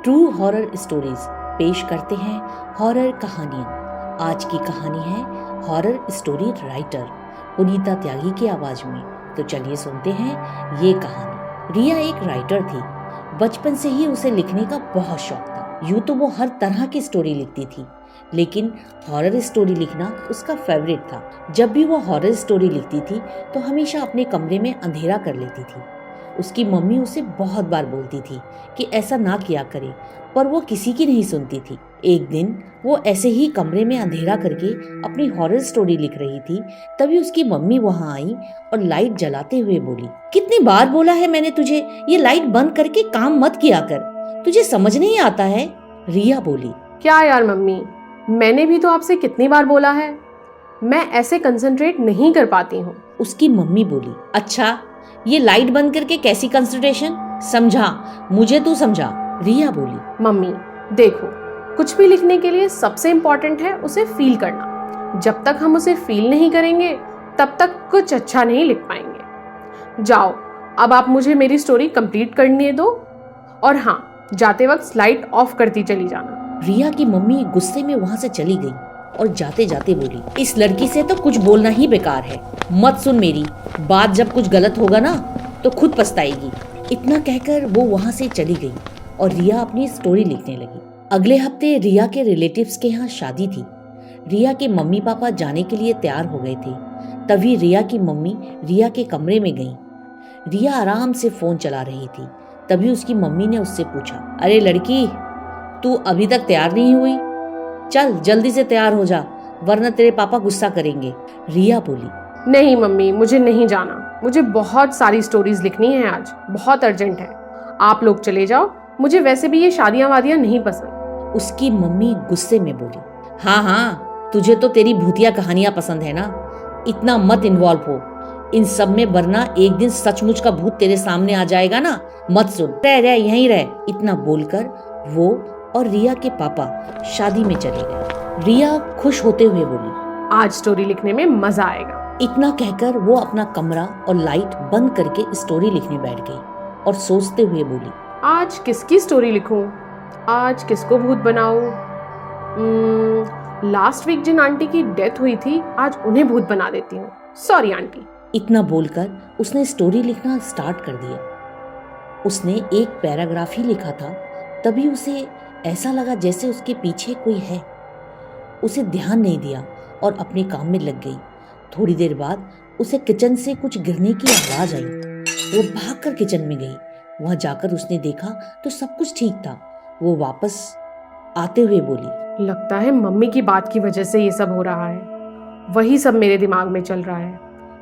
True horror stories पेश करते हैं हॉरर कहानियाँ। आज की कहानी है हॉरर स्टोरी राइटर पुनीता त्यागी की आवाज में। तो चलिए सुनते हैं ये कहानी। रिया एक राइटर थी। बचपन से ही उसे लिखने का बहुत शौक था। यूं तो वो हर तरह की स्टोरी लिखती थी, लेकिन हॉरर स्टोरी लिखना उसका फेवरेट था। जब भी वो हॉरर स्टोरी लिखती थी तो हमेशा अपने कमरे में अंधेरा कर लेती थी। उसकी मम्मी उसे बहुत बार बोलती थी कि ऐसा ना किया करे, पर वो किसी की नहीं सुनती थी। एक दिन वो ऐसे ही कमरे में अंधेरा करके अपनी हॉरर स्टोरी लिख रही थी। तभी उसकी मम्मी वहां आई और लाइट जलाते हुए बोली, कितनी बार बोला है मैंने तुझे, ये लाइट बंद करके काम मत किया कर, तुझे समझ नहीं आता है। रिया बोली, क्या यार मम्मी, मैंने भी तो आपसे कितनी बार बोला है, मैं ऐसे कंसंट्रेट नहीं कर पाती हूँ। उसकी मम्मी बोली, अच्छा ये लाइट बंद करके कैसी कंसंट्रेशन, समझा, मुझे तू समझा। रिया बोली, मम्मी देखो, कुछ भी लिखने के लिए सबसे इम्पोर्टेंट है उसे फील करना। जब तक हम उसे फील नहीं करेंगे तब तक कुछ अच्छा नहीं लिख पाएंगे। जाओ, अब आप मुझे मेरी स्टोरी कंप्लीट करने दो, और हाँ, जाते वक्त लाइट ऑफ करती चली जाना। रिया की मम्मी गुस्से में वहाँ से चली गई और जाते जाते बोली, इस लड़की से तो कुछ बोलना ही बेकार है, मत सुन मेरी बात, जब कुछ गलत होगा ना तो खुद पछताएगी। इतना कहकर वो वहाँ से चली गई और रिया अपनी स्टोरी लिखने लगी। अगले हफ्ते रिया के रिलेटिव्स के यहाँ शादी थी। रिया के मम्मी पापा जाने के लिए तैयार हो गए थे। तभी रिया की मम्मी रिया के कमरे में गई। रिया आराम से फोन चला रही थी। तभी उसकी मम्मी ने उससे पूछा, अरे लड़की, तू अभी तक तैयार नहीं हुई? चल जल्दी से तैयार हो जा, वरना तेरे पापा गुस्सा करेंगे। रिया बोली, नहीं मम्मी, मुझे नहीं जाना, मुझे बहुत सारी स्टोरीज लिखनी है, आज बहुत अर्जेंट है, आप लोग चले जाओ, मुझे वैसे भी ये शादियां वादियां नहीं पसंद। उसकी मम्मी गुस्से में बोली, हाँ हाँ, तुझे तो तेरी भूतिया कहानियां पसंद है ना, इतना मत इन्वॉल्व हो इन सब में, वरना एक दिन सचमुच का भूत तेरे सामने आ जाएगा ना, मत सुन, रह यहीं रह। इतना बोलकर वो और रिया के पापा शादी में चले गए। रिया खुश होते हुए बोली, आज स्टोरी लिखने में मजा आएगा। इतना कहकर वो अपना कमरा और लाइट बंद करके स्टोरी लिखने बैठ गई और सोचते हुए बोली, आज किसकी स्टोरी लिखूं, आज किसको भूत बनाऊं? लास्ट वीक जिन आंटी की डेथ हुई थी, आज उन्हें भूत बना देती हूँ। Sorry aunty. इतना बोलकर उसने स्टोरी लिखना स्टार्ट कर दिया। उसने एक पैराग्राफ ही लिखा था, तभी उसे ऐसा लगा जैसे उसके पीछे कोई है। उसे ध्यान नहीं दिया और अपने काम में लग गई। थोड़ी देर बाद उसे किचन से कुछ गिरने की आवाज आई। वो भागकर किचन में गई। वहां जाकर उसने देखा तो सब कुछ ठीक था। वो वापस आते हुए बोली, लगता है मम्मी की बात की वजह से ये सब हो रहा है, वही सब मेरे दिमाग में चल रहा है,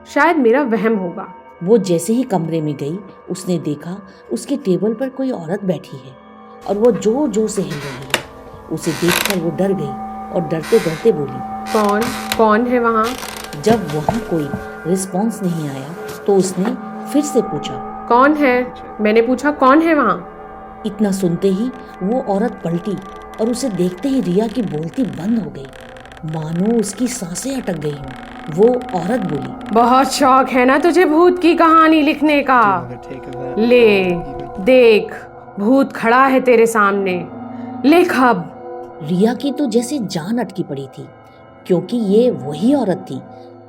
शायद मेरा वहम होगा। वो जैसे ही कमरे में गई, उसने देखा उसके टेबल पर कोई औरत बैठी है और वो जोर जोर से हिल रही है। उसे देखकर वो डर गई और डरते डरते बोली, कौन है वहाँ? जब वहाँ कोई रिस्पॉन्स नहीं आया तो उसने फिर से पूछा, कौन है? मैंने पूछा, कौन है वहाँ? इतना सुनते ही वो औरत पलटी और उसे देखते ही रिया की बोलती बंद हो गई, मानो उसकी सांसें अटक गई हों। वो औरत बोली, बहुत शौक है ना तुझे भूत की कहानी लिखने का? ले देख, भूत खड़ा है तेरे सामने, लिख अब। रिया की तो जैसे जान अटकी पड़ी थी, क्योंकि ये वही औरत थी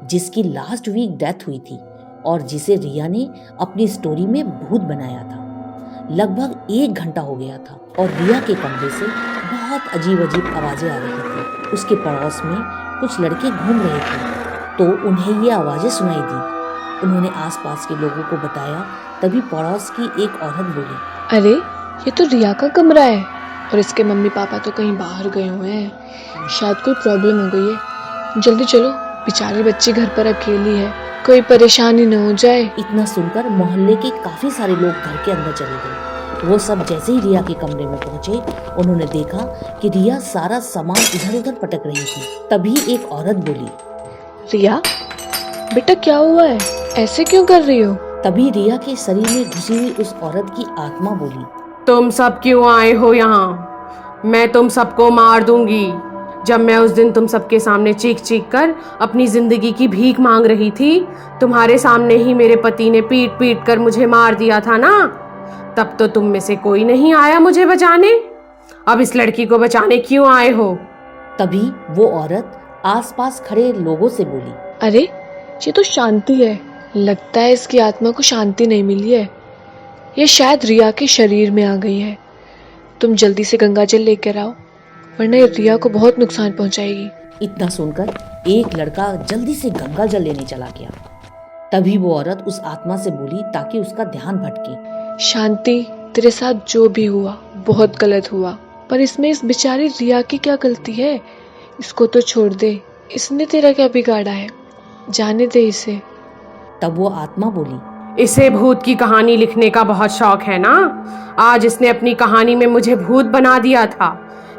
जिसकी लास्ट वीक डेथ हुई थी और जिसे रिया ने अपनी स्टोरी में भूत बनाया था। लगभग 1 घंटा हो गया था और रिया के कमरे से बहुत अजीब अजीब आवाजें आ रही थी। उसके पड़ोस में कुछ लड़के घूम रहे थे तो उन्हें ये आवाजें सुनाई दी। उन्होंने आसपास के लोगों को बताया। तभी पड़ोस की एक औरत बोली, अरे ये तो रिया का कमरा है और इसके मम्मी पापा तो कहीं बाहर गए हुए हैं, शायद कोई प्रॉब्लम हो गई है, जल्दी चलो, बेचारी बच्ची घर पर अकेली है, कोई परेशानी न हो जाए। इतना सुनकर मोहल्ले के काफी सारे लोग घर के अंदर चले गए। वो सब जैसे ही रिया के कमरे में पहुंचे, उन्होंने देखा कि रिया सारा सामान इधर उधर पटक रही थी। तभी एक औरत बोली, रिया बेटा क्या हुआ है, ऐसे क्यों कर रही हो? तभी रिया के शरीर में घुसी हुई उस औरत की आत्मा बोली, तुम सब क्यों आए हो यहाँ? मैं तुम सबको मार दूंगी। जब मैं उस दिन तुम सबके सामने चीख चीख कर अपनी जिंदगी की भीख मांग रही थी, तुम्हारे सामने ही मेरे पति ने पीट पीट कर मुझे मार दिया था ना, तब तो तुम में से कोई नहीं आया मुझे बचाने। अब इस लड़की को बचाने क्यों आए हो? तभी वो औरत आसपास खड़े लोगों से बोली, अरे ये तो शांति है, लगता है इसकी आत्मा को शांति नहीं मिली है, ये शायद रिया के शरीर में आ गई है। तुम जल्दी से गंगा जल लेकर आओ, वरना ये रिया को बहुत नुकसान पहुंचाएगी। इतना सुनकर एक लड़का जल्दी से गंगा जल लेने चला गया। तभी वो औरत उस आत्मा से बोली ताकि उसका ध्यान भटके, शांति, तेरे साथ जो भी हुआ बहुत गलत हुआ, पर इसमें इस बेचारी रिया की क्या गलती है? इसको तो छोड़ दे, इसने तेरा क्या बिगाड़ा है, जाने दे इसे। तब वो आत्मा बोली, इसे भूत की कहानी लिखने का बहुत शौक है ना? आज इसने अपनी कहानी में मुझे भूत बना दिया था,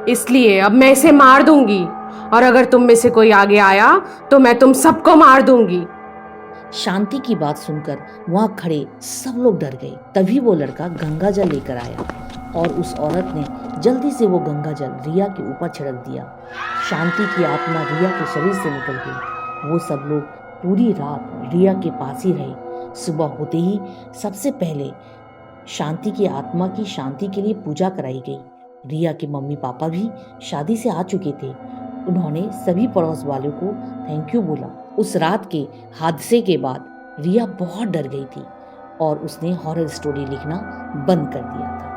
इसलिए अब मैं इसे मार दूंगी, और अगर तुम में से कोई आगे आया तो मैं तुम सबको मार दूंगी। शांति की बात सुनकर वहां खड़े सब लोग डर गए। तभी वो लड़का गंगा जल लेकर आया और उस औरत ने जल्दी से वो गंगा जल रिया के ऊपर छिड़क दिया। शांति की आत्मा रिया के शरीर से निकल गई। वो सब लोग पूरी रात रिया के पास ही रहे। सुबह होते ही सबसे पहले शांति की आत्मा की शांति के लिए पूजा कराई गई। रिया के मम्मी पापा भी शादी से आ चुके थे। उन्होंने सभी पड़ोस वालों को थैंक यू बोला। उस रात के हादसे के बाद रिया बहुत डर गई थी और उसने हॉरर स्टोरी लिखना बंद कर दिया था।